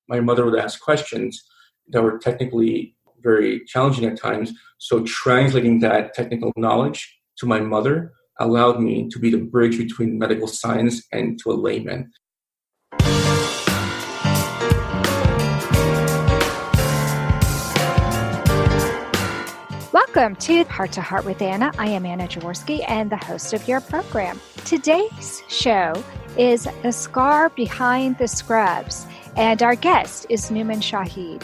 my mother would ask questions that were technically very challenging at times. So translating that technical knowledge to my mother allowed me to be the bridge between medical science and to a layman. Welcome to Heart with Anna. I am Anna Jaworski and the host of your program. Today's show is The Scar Behind the Scrubs, and our guest is Nauman Shahid.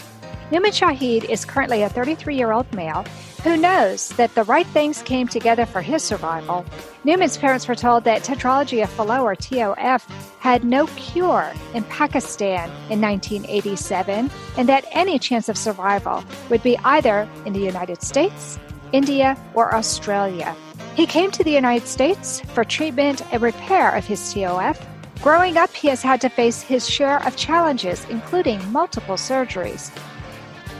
Nauman Shahid is currently a 33-year-old male who knows that the right things came together for his survival. Nauman's parents were told that tetralogy of Fallot, or TOF, had no cure in Pakistan in 1987, and that any chance of survival would be either in the United States, India, or Australia. He came to the United States for treatment and repair of his TOF. Growing up, he has had to face his share of challenges, including multiple surgeries.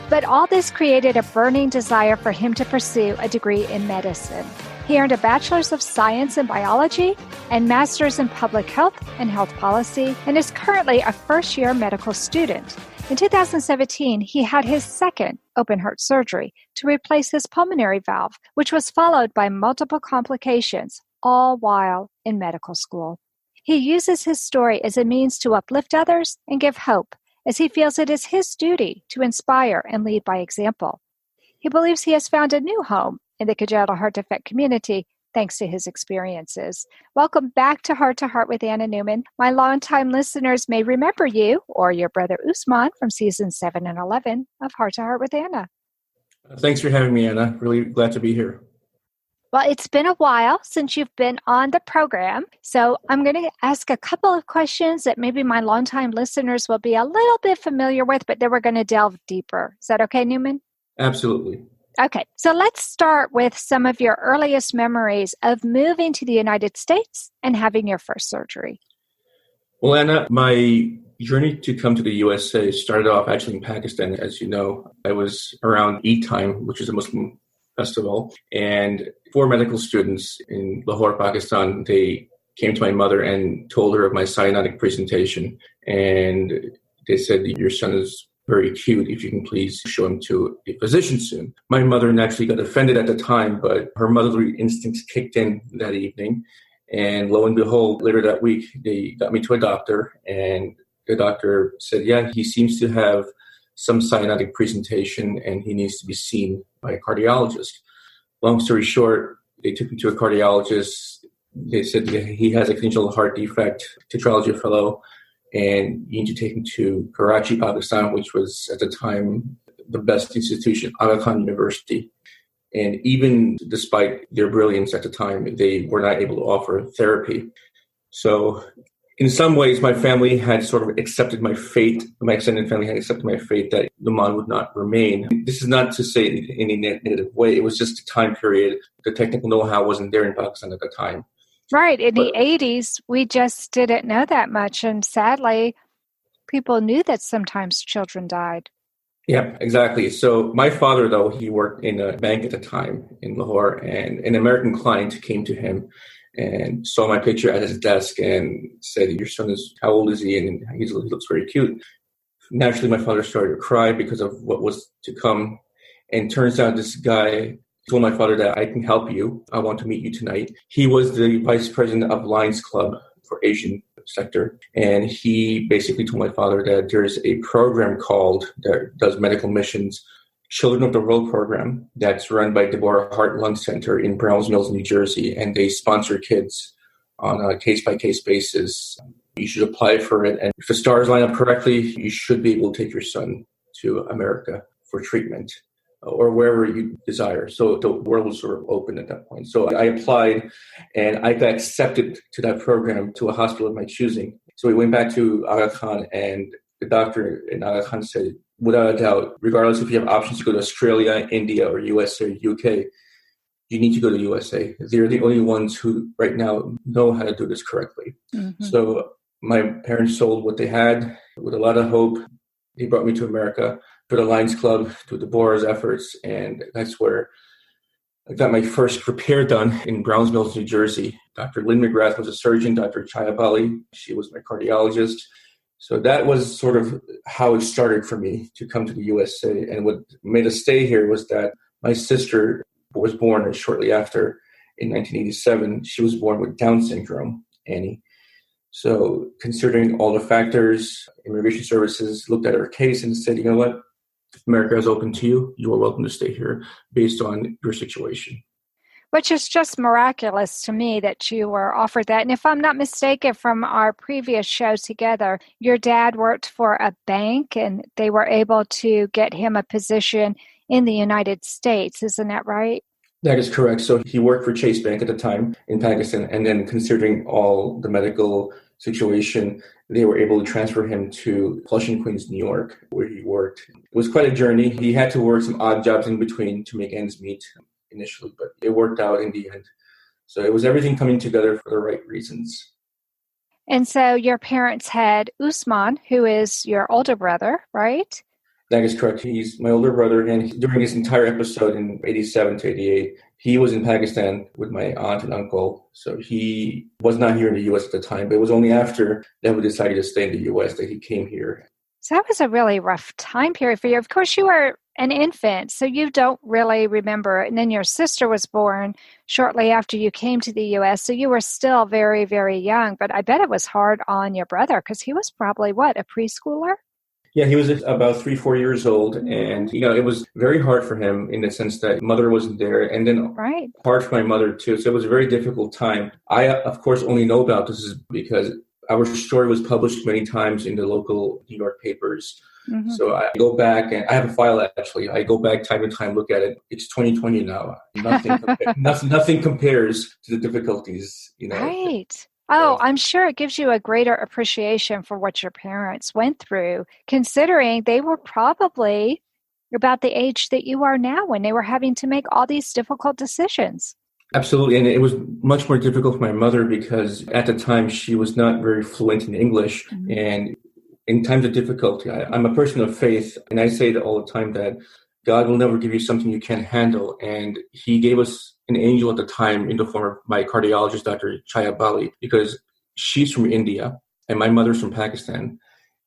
But all this created a burning desire for him to pursue a degree in medicine. He earned a Bachelor of Science in Biology and Master's in Public Health and Health Policy, and is currently a first-year medical student. In 2017, he had his second open-heart surgery to replace his pulmonary valve, which was followed by multiple complications, all while in medical school. He uses his story as a means to uplift others and give hope, as he feels it is his duty to inspire and lead by example. He believes he has found a new home in the congenital heart defect community thanks to his experiences. Welcome back to Heart with Anna Nauman. My longtime listeners may remember you or your brother Guzman from season 7 and 11 of Heart with Anna. Thanks for having me, Anna. Really glad to be here. Well, it's been a while since you've been on the program, so I'm going to ask a couple of questions that maybe my longtime listeners will be a little bit familiar with, but then we're going to delve deeper. Is that okay, Nauman? Absolutely. Okay, so let's start with some of your earliest memories of moving to the United States and having your first surgery. Well, Anna, my journey to come to the USA started off actually in Pakistan. As you know, I was around Eid time, which is a Muslim festival, and 4 medical students in Lahore, Pakistan, they came to my mother and told her of my cyanotic presentation. And they said, your son is very cute. If you can please show him to a physician soon. My mother naturally got offended at the time, but her motherly instincts kicked in that evening. And lo and behold, later that week, they got me to a doctor, and the doctor said, yeah, he seems to have some cyanotic presentation and he needs to be seen by a cardiologist. Long story short, they took me to a cardiologist. They said he has a congenital heart defect, tetralogy of Fallot, and you need to take him to Karachi, Pakistan, which was at the time the best institution, Aga Khan University. And even despite their brilliance at the time, they were not able to offer therapy. So in some ways, my family had sort of accepted my fate. My extended family had accepted my fate that Nauman would not remain. This is not to say in any negative way. It was just a time period. The technical know-how wasn't there in Pakistan at the time. Right. In the 80s, we just didn't know that much. And sadly, people knew that sometimes children died. Yeah, exactly. So my father, though, he worked in a bank at the time in Lahore, and an American client came to him and saw my picture at his desk and said, your son is, how old is he? And he looks very cute. Naturally, my father started to cry because of what was to come. And turns out this guy told my father that I can help you. I want to meet you tonight. He was the vice president of Lions Club for Asian sector. And he basically told my father that there's a program called, that does medical missions, Children of the World program, that's run by Deborah Hart Lung Center in Browns Mills, New Jersey, and they sponsor kids on a case-by-case basis. You should apply for it, and if the stars line up correctly, you should be able to take your son to America for treatment or wherever you desire. So the world was sort of open at that point. So I applied, and I got accepted to that program to a hospital of my choosing. So we went back to Aga Khan, and the doctor in Aga Khan said, without a doubt, regardless if you have options to go to Australia, India, or US or UK, you need to go to USA. They're the only ones who right now know how to do this correctly. Mm-hmm. So my parents sold what they had with a lot of hope. They brought me to America for the Lions Club, to Deborah's efforts, and that's where I got my first repair done in Browns Mills, New Jersey. Dr. Lynn McGrath was a surgeon. Dr. Chaya Bali, she was my cardiologist. So that was sort of how it started for me to come to the USA. And what made us stay here was that my sister was born shortly after in 1987. She was born with Down syndrome, Annie. So considering all the factors, immigration services looked at her case and said, you know what, America is open to you. You are welcome to stay here based on your situation. Which is just miraculous to me that you were offered that. And if I'm not mistaken from our previous show together, your dad worked for a bank and they were able to get him a position in the United States. Isn't that right? That is correct. So he worked for Chase Bank at the time in Pakistan. And then considering all the medical situation, they were able to transfer him to Flushing, Queens, New York, where he worked. It was quite a journey. He had to work some odd jobs in between to make ends meet initially, but it worked out in the end. So it was everything coming together for the right reasons. And so your parents had Guzman, who is your older brother, right? That is correct. He's my older brother, and during his entire episode in 87 to 88, he was in Pakistan with my aunt and uncle. So he was not here in the U.S. at the time, but it was only after that we decided to stay in the U.S. that he came here. So that was a really rough time period for you. Of course, you were an infant, so you don't really remember. And then your sister was born shortly after you came to the U.S., so you were still very, very young. But I bet it was hard on your brother because he was probably, a preschooler? Yeah, he was about 3-4 years old, and it was very hard for him in the sense that mother wasn't there, and then hard for my mother too. So it was a very difficult time. I, of course, only know about this because our story was published many times in the local New York papers. Mm-hmm. So I go back, and I have a file actually. I go back time and time, look at it. It's 2020 now. Nothing compares to the difficulties, Right. Oh, I'm sure it gives you a greater appreciation for what your parents went through, considering they were probably about the age that you are now when they were having to make all these difficult decisions. Absolutely. And it was much more difficult for my mother because at the time she was not very fluent in English. Mm-hmm. And in times of difficulty, I'm a person of faith. And I say that all the time that God will never give you something you can't handle. And he gave us an angel at the time in the form of my cardiologist, Dr. Chaya Bali, because she's from India and my mother's from Pakistan,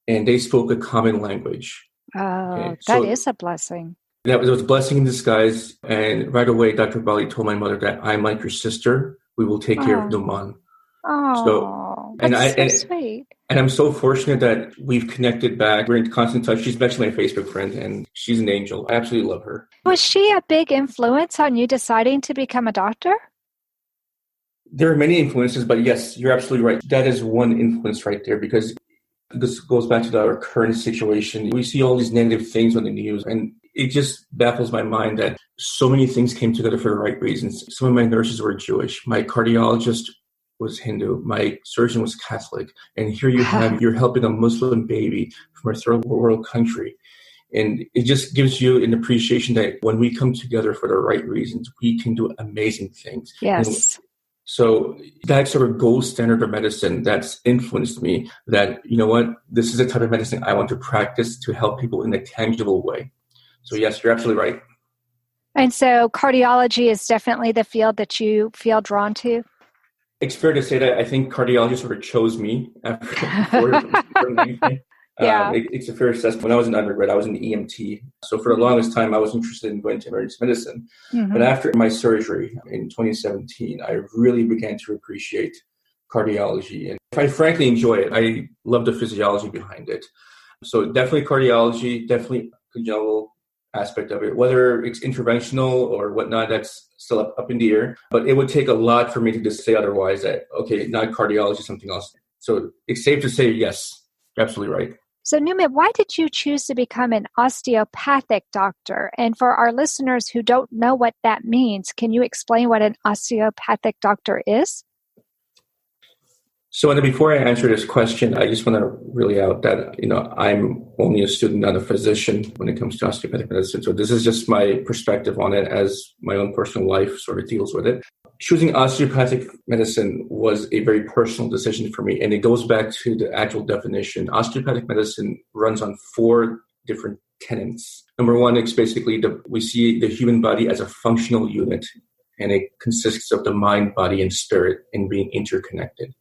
and they spoke a common language. Oh, that is a blessing. That was a blessing in disguise. And right away, Dr. Bali told my mother that I'm like your sister. We will take care of Nauman. Oh, that's so sweet. And I'm so fortunate that we've connected back. We're in constant touch. She's actually my Facebook friend, and she's an angel. I absolutely love her. Was she a big influence on you deciding to become a doctor? There are many influences, but yes, you're absolutely right. That is one influence right there, because this goes back to our current situation. We see all these negative things on the news, and it just baffles my mind that so many things came together for the right reasons. Some of my nurses were Jewish. My cardiologist was Hindu. My surgeon was Catholic. And here you have, you're helping a Muslim baby from a third world country. And it just gives you an appreciation that when we come together for the right reasons, we can do amazing things. Yes. And so that sort of gold standard of medicine that's influenced me that, you know what, this is the type of medicine I want to practice to help people in a tangible way. So yes, you're absolutely right. And so cardiology is definitely the field that you feel drawn to? It's fair to say that I think cardiology sort of chose me after Yeah. It's a fair assessment. When I was an undergrad, I was an EMT. So for the longest time, I was interested in going to emergency medicine. Mm-hmm. But after my surgery in 2017, I really began to appreciate cardiology. And I frankly enjoy it. I love the physiology behind it. So definitely cardiology, definitely congenital aspect of it. Whether it's interventional or whatnot, that's still up in the air. But it would take a lot for me to just say otherwise that, okay, not cardiology, something else. So it's safe to say, yes, absolutely right. So Nauman, why did you choose to become an osteopathic doctor? And for our listeners who don't know what that means, can you explain what an osteopathic doctor is? So before I answer this question, I just want to really out that, I'm only a student, not a physician when it comes to osteopathic medicine. So this is just my perspective on it as my own personal life sort of deals with it. Choosing osteopathic medicine was a very personal decision for me. And it goes back to the actual definition. Osteopathic medicine runs on 4 different tenets. Number 1, it's basically we see the human body as a functional unit, and it consists of the mind, body, and spirit and being interconnected.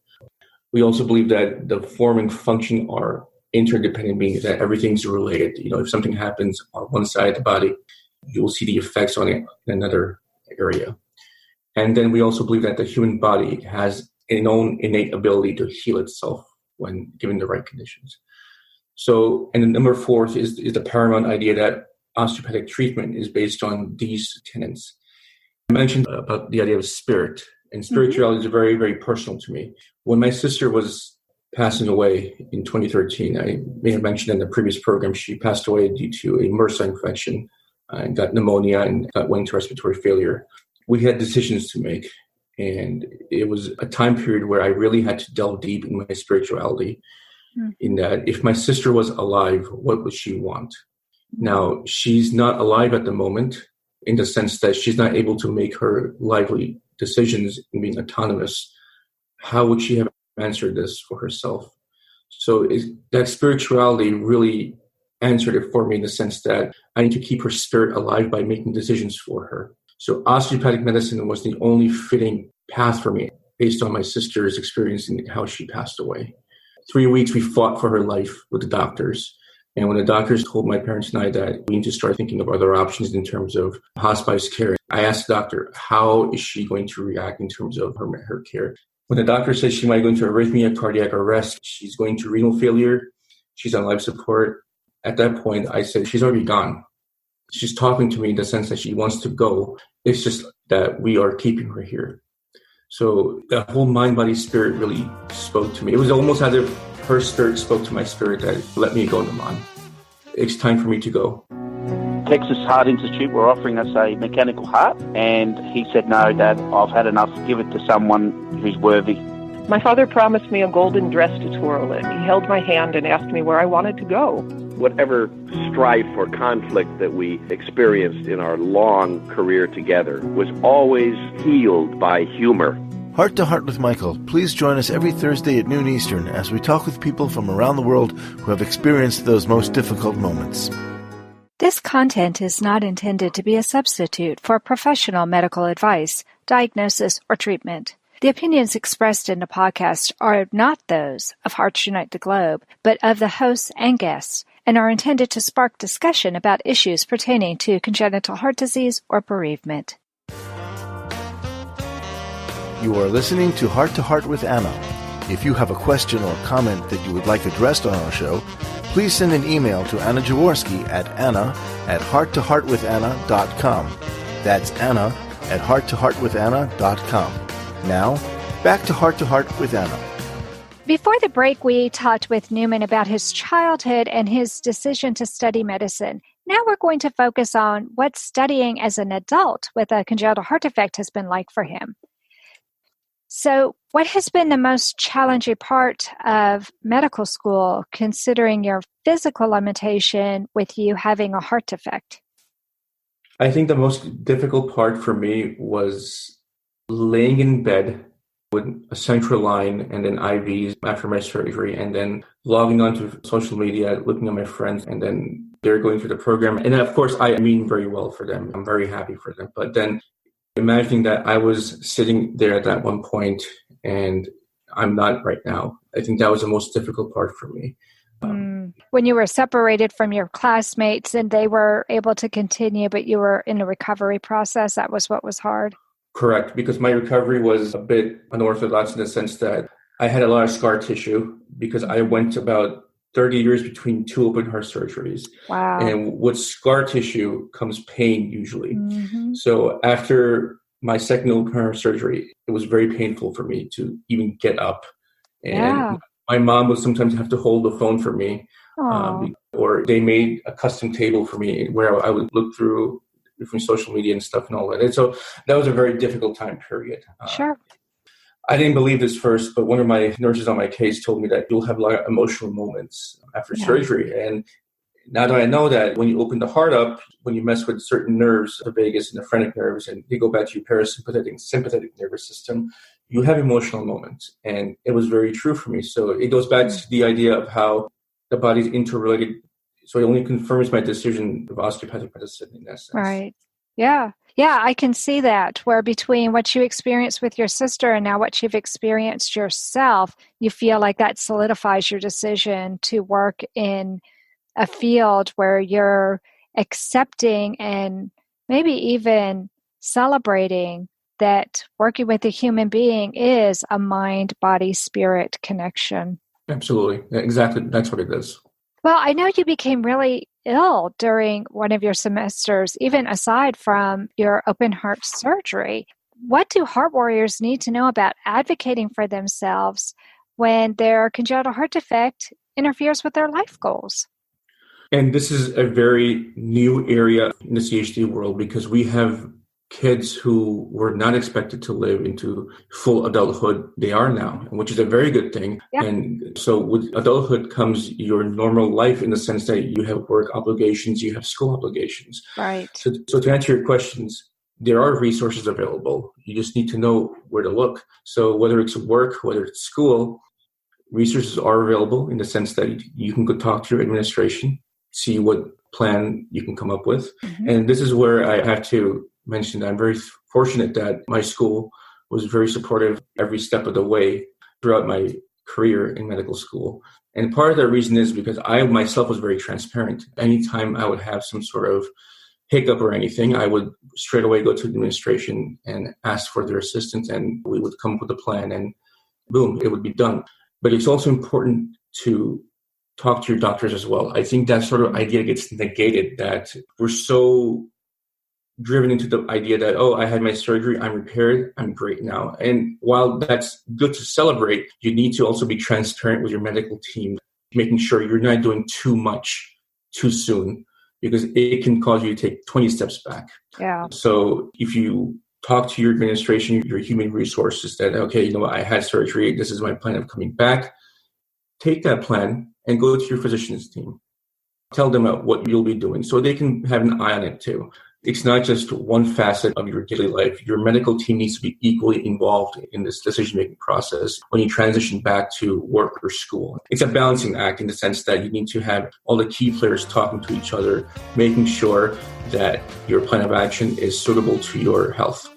We also believe that the form and function are interdependent beings, that everything's related. If something happens on one side of the body, you will see the effects on it in another area. And then we also believe that the human body has an own innate ability to heal itself when given the right conditions. So, and the number 4 is the paramount idea that osteopathic treatment is based on these tenets. I mentioned about the idea of spirit, and spirituality is very, very personal to me. When my sister was passing away in 2013, I may have mentioned in the previous program, she passed away due to a MRSA infection and got pneumonia and went into respiratory failure. We had decisions to make, and it was a time period where I really had to delve deep in my spirituality, in that if my sister was alive, what would she want? Now, she's not alive at the moment in the sense that she's not able to make her lively decisions in being autonomous. How would she have answered this for herself? So that spirituality really answered it for me in the sense that I need to keep her spirit alive by making decisions for her. So osteopathic medicine was the only fitting path for me based on my sister's experience and how she passed away. 3 weeks we fought for her life with the doctors. And when the doctors told my parents and I that we need to start thinking of other options in terms of hospice care, I asked the doctor, how is she going to react in terms of her care? When the doctor said she might go into arrhythmia, cardiac arrest, she's going to renal failure, she's on life support, at that point I said, she's already gone. She's talking to me in the sense that she wants to go. It's just that we are keeping her here. So the whole mind, body, spirit really spoke to me. It was almost as if her spirit spoke to my spirit that let me go, Nauman. It's time for me to go. Texas Heart Institute were offering us a mechanical heart, and he said, no, Dad, I've had enough. Give it to someone who's worthy. My father promised me a golden dress to twirl in. He held my hand and asked me where I wanted to go. Whatever strife or conflict that we experienced in our long career together was always healed by humor. Heart to Heart with Michael. Please join us every Thursday at noon Eastern as we talk with people from around the world who have experienced those most difficult moments. This content is not intended to be a substitute for professional medical advice, diagnosis, or treatment. The opinions expressed in the podcast are not those of Hearts Unite the Globe, but of the hosts and guests, and are intended to spark discussion about issues pertaining to congenital heart disease or bereavement. You are listening to Heart with Anna. If you have a question or comment that you would like addressed on our show, please send an email to Anna Jaworski at anna@hearttoheartwithanna.com. That's anna@hearttoheartwithanna.com. Now, back to Heart with Anna. Before the break, we talked with Nauman about his childhood and his decision to study medicine. Now we're going to focus on what studying as an adult with a congenital heart defect has been like for him. So what has been the most challenging part of medical school, considering your physical limitation with you having a heart defect? I think the most difficult part for me was laying in bed with a central line and then IVs after my surgery, and then logging onto social media, looking at my friends, and then they're going through the program. And of course, I mean very well for them. I'm very happy for them. But then imagining that I was sitting there at that one point and I'm not right now, I think that was the most difficult part for me. When you were separated from your classmates and they were able to continue, but you were in a recovery process, that was what was hard? Correct, because my recovery was a bit unorthodox in the sense that I had a lot of scar tissue because I went about 30 years between 2 open heart surgeries. Wow. And with scar tissue comes pain usually. So after my second open heart surgery, it was very painful for me to even get up. And my mom would sometimes have to hold the phone for me. Or they made a custom table for me where I would look through different social media and stuff and all that. And so that was a very difficult time period. Sure. I didn't believe this first, but one of my nurses on my case told me that you'll have a lot of emotional moments after surgery. And now that I know that when you open the heart up, when you mess with certain nerves, the vagus and the phrenic nerves, and they go back to your parasympathetic and sympathetic nervous system, you have emotional moments. And it was very true for me. So it goes back to the idea of how the body's interrelated. So it only confirms my decision of osteopathic medicine in that sense. Right. Yeah. Yeah, I can see that, where between what you experienced with your sister and now what you've experienced yourself, you feel like that solidifies your decision to work in a field where you're accepting and maybe even celebrating that working with a human being is a mind, body, spirit connection. Absolutely. Exactly. That's what it is. Well, I know you became really ill during one of your semesters, even aside from your open heart surgery. What do heart warriors need to know about advocating for themselves when their congenital heart defect interferes with their life goals? And this is a very new area in the CHD world because we have kids who were not expected to live into full adulthood. They are now, which is a very good thing. Yeah. And so with adulthood comes your normal life in the sense that you have work obligations, you have school obligations. Right. So to answer your questions, there are resources available. You just need to know where to look. So whether it's work, whether it's school, resources are available in the sense that you can go talk to your administration, see what plan you can come up with. Mm-hmm. And this is where I have to mention that I'm very fortunate that my school was very supportive every step of the way throughout my career in medical school. And part of that reason is because I myself was very transparent. Anytime I would have some sort of hiccup or anything, I would straight away go to the administration and ask for their assistance, and we would come up with a plan, and boom, it would be done. But it's also important to talk to your doctors as well. I think that sort of idea gets negated, that we're so driven into the idea that, oh, I had my surgery, I'm repaired, I'm great now. And while that's good to celebrate, you need to also be transparent with your medical team, making sure you're not doing too much too soon, because it can cause you to take 20 steps back. Yeah. So if you talk to your administration, your human resources, that, okay, you know what, I had surgery, this is my plan of coming back, take that plan and go to your physician's team. Tell them what you'll be doing so they can have an eye on it too. It's not just one facet of your daily life. Your medical team needs to be equally involved in this decision-making process when you transition back to work or school. It's a balancing act in the sense that you need to have all the key players talking to each other, making sure that your plan of action is suitable to your health.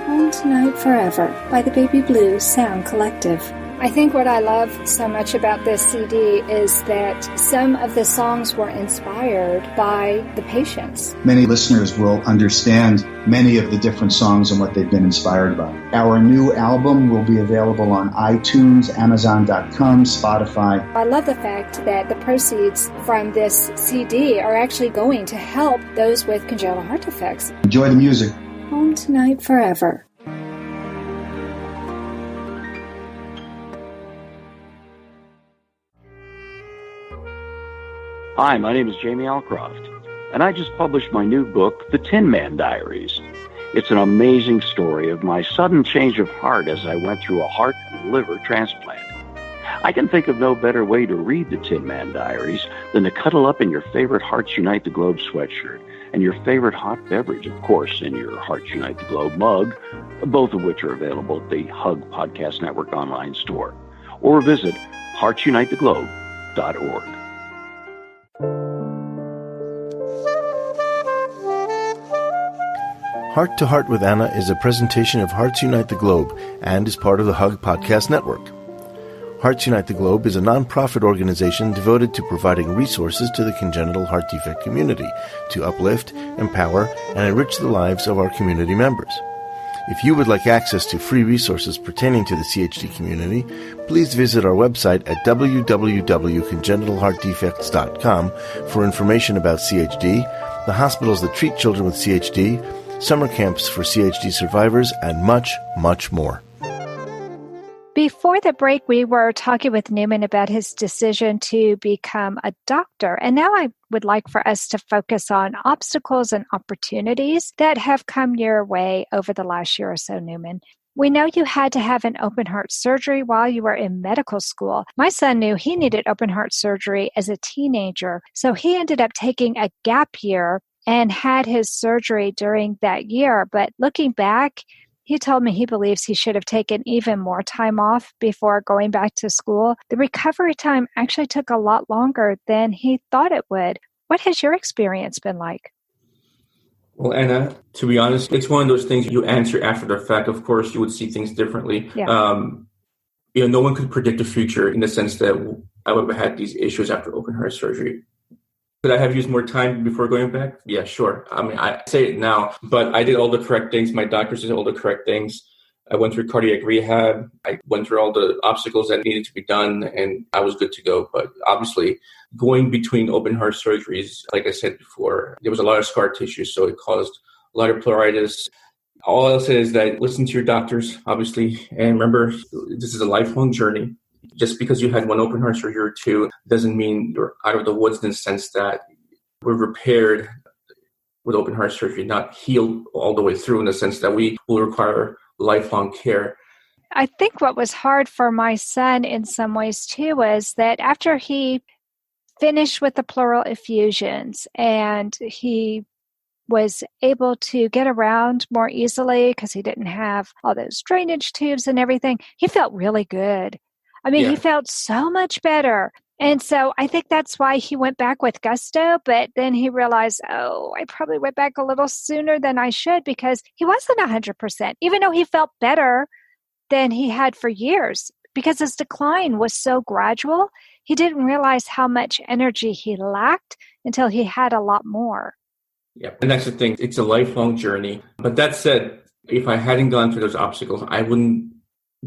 Home Tonight Forever by the Baby Blue Sound Collective. I think what I love so much about this CD is that some of the songs were inspired by the patients. Many listeners will understand many of the different songs and what they've been inspired by. Our new album will be available on iTunes, Amazon.com, Spotify. I love the fact that the proceeds from this CD are actually going to help those with congenital heart defects. Enjoy the music. Home Tonight Forever. Hi, my name is Jamie Alcroft, and I just published my new book, The Tin Man Diaries. It's an amazing story of my sudden change of heart as I went through a heart and liver transplant. I can think of no better way to read The Tin Man Diaries than to cuddle up in your favorite Hearts Unite the Globe sweatshirt and your favorite hot beverage, of course, in your Hearts Unite the Globe mug, both of which are available at the Hug Podcast Network online store, or visit heartsunitetheglobe.org. Heart to Heart with Anna is a presentation of Hearts Unite the Globe and is part of the Hug Podcast Network. Hearts Unite the Globe is a non-profit organization devoted to providing resources to the congenital heart defect community to uplift, empower, and enrich the lives of our community members. If you would like access to free resources pertaining to the CHD community, please visit our website at www.congenitalheartdefects.com for information about CHD, the hospitals that treat children with CHD, summer camps for CHD survivors, and much, much more. Before the break, we were talking with Nauman about his decision to become a doctor. And now I would like for us to focus on obstacles and opportunities that have come your way over the last year or so, Nauman. We know you had to have an open heart surgery while you were in medical school. My son knew he needed open heart surgery as a teenager, so he ended up taking a gap year and had his surgery during that year. But looking back, he told me he believes he should have taken even more time off before going back to school. The recovery time actually took a lot longer than he thought it would. What has your experience been like? Well, Anna, to be honest, it's one of those things you answer after the fact. Of course, you would see things differently. Yeah. No one could predict the future in the sense that I would have had these issues after open heart surgery. Could I have used more time before going back? Yeah, sure. I mean, I say it now, but I did all the correct things. My doctors did all the correct things. I went through cardiac rehab. I went through all the obstacles that needed to be done, and I was good to go. But obviously, going between open heart surgeries, like I said before, there was a lot of scar tissue, so it caused a lot of pleuritis. All I'll say is that listen to your doctors, obviously, and remember, this is a lifelong journey. Just because you had one open heart surgery or two doesn't mean you're out of the woods in the sense that we're repaired with open heart surgery, not healed all the way through in the sense that we will require lifelong care. I think what was hard for my son in some ways too was that after he finished with the pleural effusions and he was able to get around more easily because he didn't have all those drainage tubes and everything, he felt really good. I mean, He felt so much better. And so I think that's why he went back with gusto. But then he realized, I probably went back a little sooner than I should because he wasn't 100%, even though he felt better than he had for years. Because his decline was so gradual, he didn't realize how much energy he lacked until he had a lot more. Yeah, and that's the thing. It's a lifelong journey. But that said, if I hadn't gone through those obstacles, I wouldn't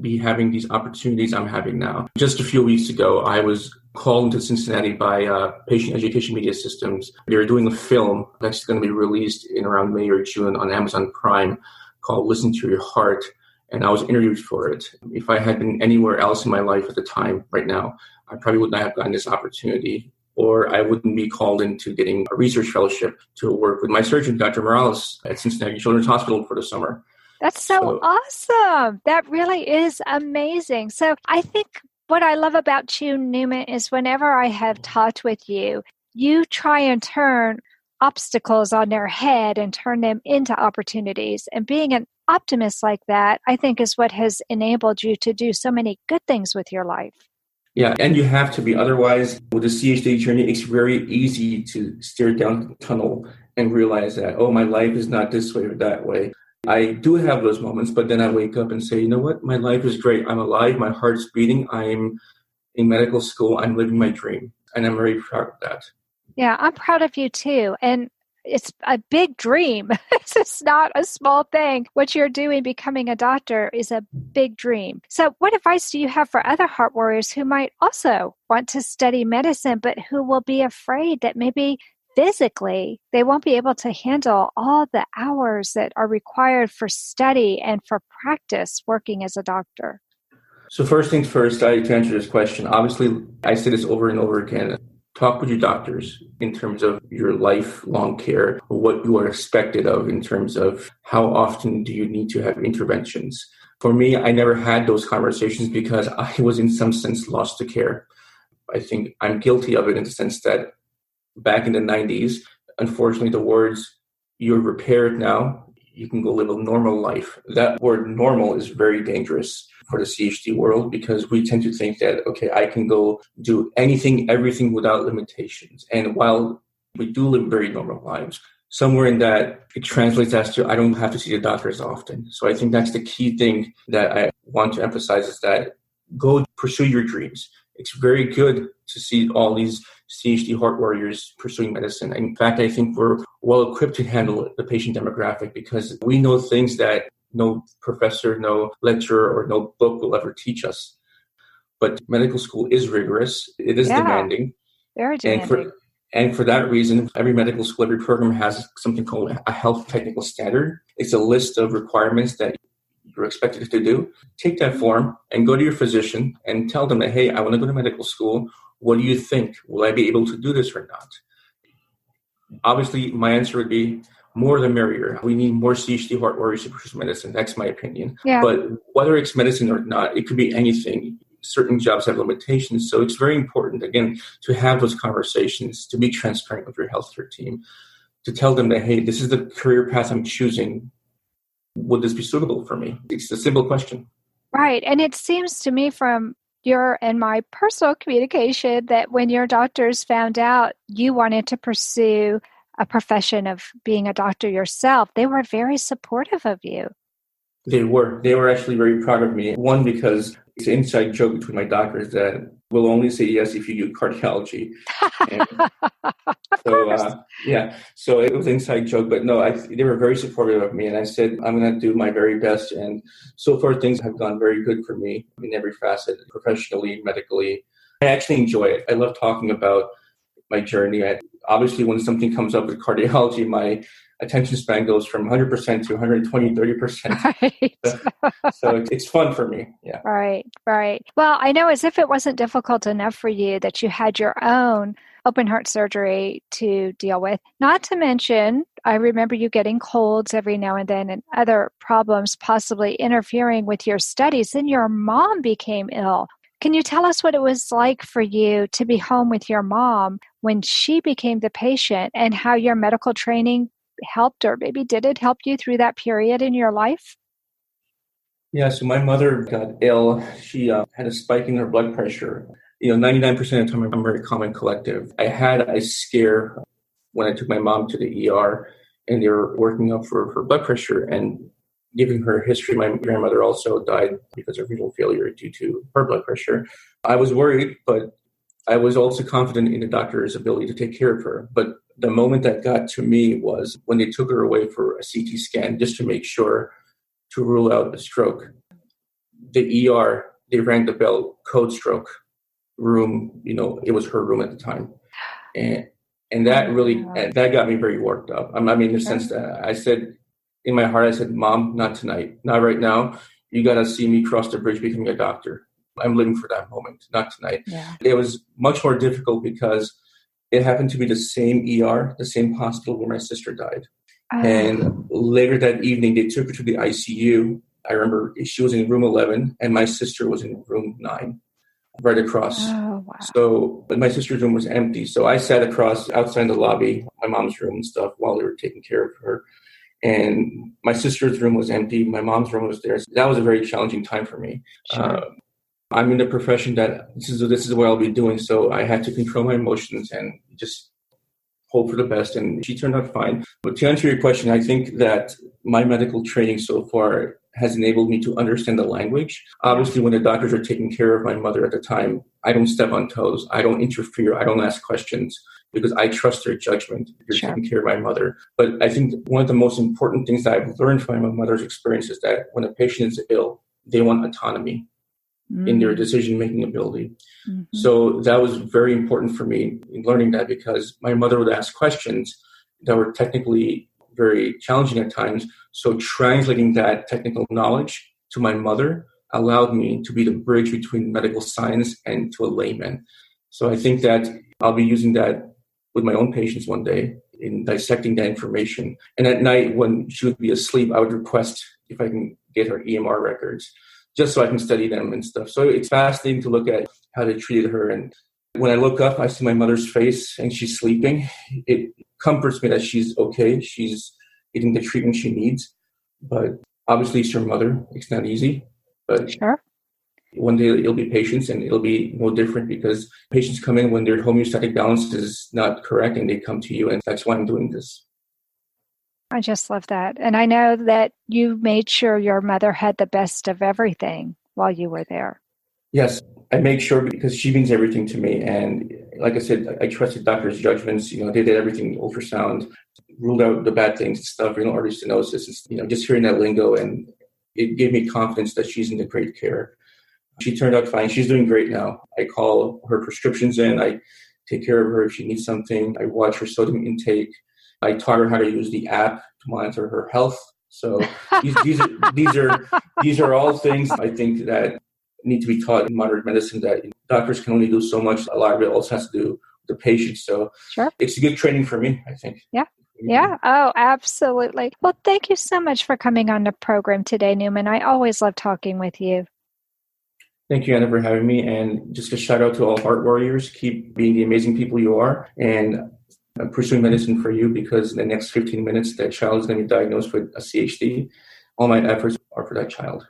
be having these opportunities I'm having now. Just a few weeks ago, I was called into Cincinnati by Patient Education Media Systems. They were doing a film that's going to be released in around May or June on Amazon Prime called Listen to Your Heart. And I was interviewed for it. If I had been anywhere else in my life at the time, right now, I probably would not have gotten this opportunity, or I wouldn't be called into getting a research fellowship to work with my surgeon, Dr. Morales, at Cincinnati Children's Hospital for the summer. That's so awesome. That really is amazing. So I think what I love about you, Nauman, is whenever I have taught with you, you try and turn obstacles on their head and turn them into opportunities. And being an optimist like that, I think, is what has enabled you to do so many good things with your life. Yeah, and you have to be. Otherwise, with the CHD journey, it's very easy to stare down the tunnel and realize that, my life is not this way or that way. I do have those moments, but then I wake up and say, you know what? My life is great. I'm alive. My heart's beating. I'm in medical school. I'm living my dream. And I'm very proud of that. Yeah, I'm proud of you too. And it's a big dream. It's just not a small thing. What you're doing, becoming a doctor, is a big dream. So what advice do you have for other heart warriors who might also want to study medicine, but who will be afraid that maybe physically they won't be able to handle all the hours that are required for study and for practice working as a doctor? So first things first, to answer this question, obviously I say this over and over again. Talk with your doctors in terms of your lifelong care, what you are expected of in terms of how often do you need to have interventions. For me, I never had those conversations because I was in some sense lost to care. I think I'm guilty of it in the sense that back in the 90s, unfortunately, the words, you're repaired now, you can go live a normal life. That word normal is very dangerous for the CHD world because we tend to think that, I can go do anything, everything without limitations. And while we do live very normal lives, somewhere in that it translates as to I don't have to see the doctor as often. So I think that's the key thing that I want to emphasize is that go pursue your dreams. It's very good to see all these CHD heart warriors pursuing medicine. In fact, I think we're well equipped to handle the patient demographic because we know things that no professor, no lecturer, or no book will ever teach us. But medical school is rigorous. It is demanding. Very demanding. And for that reason, every medical school, every program has something called a health technical standard. It's a list of requirements that you're expected to do. Take that form and go to your physician and tell them that, hey, I want to go to medical school. What do you think? Will I be able to do this or not? Obviously, my answer would be more the merrier. We need more CHD heart warriors to pursue medicine. That's my opinion. Yeah. But whether it's medicine or not, it could be anything. Certain jobs have limitations. So it's very important, again, to have those conversations, to be transparent with your healthcare team, to tell them that, hey, this is the career path I'm choosing. would this be suitable for me? It's a simple question. Right. And it seems to me from your and my personal communication that when your doctors found out you wanted to pursue a profession of being a doctor yourself, they were very supportive of you. They were. They were actually very proud of me. One, because it's an inside joke between my doctors that we'll only say yes if you do cardiology. So it was an inside joke, but no, they were very supportive of me. And I said, I'm going to do my very best. And so far, things have gone very good for me in every facet, professionally, medically. I actually enjoy it. I love talking about my journey. Obviously, when something comes up with cardiology, my attention span goes from 100% to 120, 30%. Right. So it's fun for me. Yeah. Right. Well, I know as if it wasn't difficult enough for you that you had your own open heart surgery to deal with. Not to mention, I remember you getting colds every now and then and other problems possibly interfering with your studies. And your mom became ill. Can you tell us what it was like for you to be home with your mom when she became the patient and how your medical training helped, or maybe did it help you through that period in your life? Yeah, so my mother got ill. She had a spike in her blood pressure. 99% of the time I'm very calm and collective. I had a scare when I took my mom to the ER and they were working up for her blood pressure and giving her history. My grandmother also died because of renal failure due to her blood pressure. I was worried, but I was also confident in the doctor's ability to take care of her. But the moment that got to me was when they took her away for a CT scan just to make sure to rule out a stroke. The ER, they rang the bell, code stroke room. It was her room at the time. And that really, that got me very worked up. I mean, in the sense that I said, in my heart, I said, Mom, not tonight, not right now. You got to see me cross the bridge becoming a doctor. I'm living for that moment, not tonight. Yeah. It was much more difficult because it happened to be the same ER, the same hospital where my sister died. And later that evening, they took her to the ICU. I remember she was in room 11 and my sister was in room 9, right across. Oh, wow. So, but my sister's room was empty. So I sat outside the lobby, my mom's room and stuff, while they were taking care of her. And my sister's room was empty. My mom's room was there. So that was a very challenging time for me. Sure. I'm in the profession that this is what I'll be doing. So I had to control my emotions and just hope for the best. And she turned out fine. But to answer your question, I think that my medical training so far has enabled me to understand the language. Obviously, when the doctors are taking care of my mother at the time, I don't step on toes. I don't interfere. I don't ask questions because I trust their judgment. They're taking care of my mother. But I think one of the most important things that I've learned from my mother's experience is that when a patient is ill, they want autonomy in their decision-making ability. Mm-hmm. So that was very important for me in learning that because my mother would ask questions that were technically very challenging at times. So translating that technical knowledge to my mother allowed me to be the bridge between medical science and to a layman. So I think that I'll be using that with my own patients one day in dissecting that information. And at night when she would be asleep, I would request if I can get her EMR records just so I can study them and stuff. So it's fascinating to look at how they treated her. And when I look up, I see my mother's face and she's sleeping. It comforts me that she's okay. She's getting the treatment she needs. But obviously it's her mother. It's not easy. But sure. One day it'll be patients and it'll be no different because patients come in when their homeostatic balance is not correct and they come to you. And that's why I'm doing this. I just love that. And I know that you made sure your mother had the best of everything while you were there. Yes, I made sure because she means everything to me. And like I said, I trusted doctors' judgments. They did everything, ultrasound, ruled out the bad things and stuff, renal artery stenosis, and, just hearing that lingo. And it gave me confidence that she's in the great care. She turned out fine. She's doing great now. I call her prescriptions in. I take care of her if she needs something. I watch her sodium intake. I taught her how to use the app to monitor her health. So these are all things I think that need to be taught in modern medicine that doctors can only do so much. A lot of it also has to do with the patient. So sure. It's a good training for me, I think. Yeah. Yeah. Oh, absolutely. Well, thank you so much for coming on the program today, Nauman. I always love talking with you. Thank you, Anna, for having me. And just a shout out to all heart warriors. Keep being the amazing people you are. And I'm pursuing medicine for you because in the next 15 minutes, that child is going to be diagnosed with a CHD. all my efforts are for that child.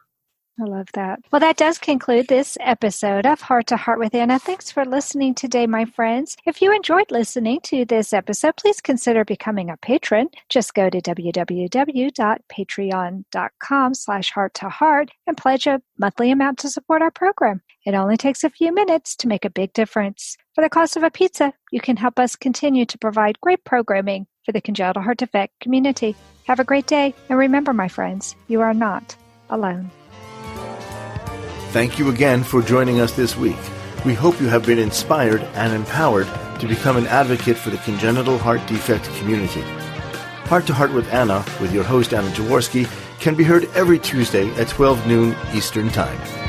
I love that. Well, that does conclude this episode of Heart to Heart with Anna. Thanks for listening today, my friends. If you enjoyed listening to this episode, please consider becoming a patron. Just go to www.patreon.com/heart-to-heart and pledge a monthly amount to support our program. It only takes a few minutes to make a big difference. For the cost of a pizza, you can help us continue to provide great programming for the congenital heart defect community. Have a great day. And remember, my friends, you are not alone. Thank you again for joining us this week. We hope you have been inspired and empowered to become an advocate for the congenital heart defect community. Heart to Heart with Anna, with your host Anna Jaworski, can be heard every Tuesday at 12 noon Eastern Time.